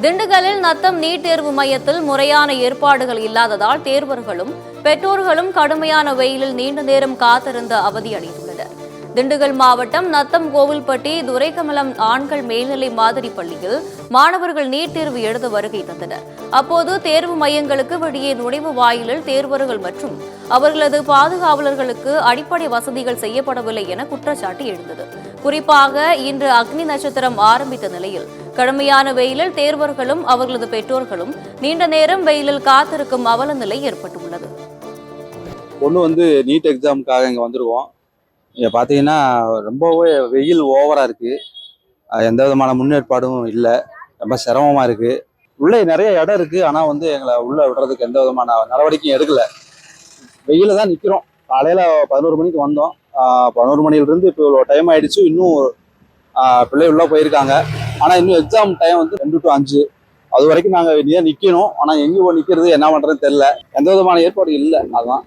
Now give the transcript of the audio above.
திண்டுக்கல்லில் நத்தம் நீட் தேர்வு மையத்தில் முறையான ஏற்பாடுகள் இல்லாததால் தேர்வர்களும் பெற்றோர்களும் கடுமையான வெயிலில் நீண்ட நேரம் காத்திருந்த அவதியடைந்துள்ளனர். திண்டுக்கல் மாவட்டம் நத்தம் கோவில்பட்டி துரைக்கமலம் ஆண்கள் மேல்நிலை மாதிரி பள்ளியில் மாணவர்கள் நீட் தேர்வு எழுத வருகை தந்தனர். அப்போது தேர்வு மையங்களுக்கு வெளியே நுழைவு வாயிலில் தேர்வர்கள் மற்றும் அவர்களது பாதுகாவலர்களுக்கு அடிப்படை வசதிகள் செய்யப்படவில்லை என குற்றச்சாட்டு எழுந்தது. குறிப்பாக இன்று அக்னி நட்சத்திரம் ஆரம்பித்த நிலையில் கடுமையான வெயிலில் தேர்வர்களும் அவர்களது பெற்றோர்களும் நீண்ட நேரம் வெயிலில் காத்திருக்கும் அவல நிலை ஏற்பட்டுள்ளது. பொண்ணு நீட் எக்ஸாமுக்காக இங்கே வந்திருக்கோம். இங்கே பார்த்தீங்கன்னா ரொம்பவே வெயில் ஓவராக இருக்குது. எந்த விதமான முன்னேற்பாடும் இல்லை. ரொம்ப சிரமமாக இருக்குது. உள்ளே நிறைய இடம் இருக்குது. ஆனால் எங்களை உள்ளே விடுறதுக்கு எந்த விதமான நடவடிக்கையும் எடுக்கலை. வெயில தான் நிற்கிறோம். காலையில் 11 மணிக்கு வந்தோம். 11 மணிலிருந்து இப்போ இவ்வளோ டைம் ஆகிடுச்சு. இன்னும் பிள்ளை உள்ளே போயிருக்காங்க. ஆனால் இன்னும் எக்ஸாம் டைம் 2 to 5. அது வரைக்கும் நாங்கள் நிற்கணும். ஆனால் எங்கே போய் நிற்கிறது என்ன பண்ணுறதுன்னு தெரில. எந்த விதமான ஏற்பாடு இல்லை. அதுதான்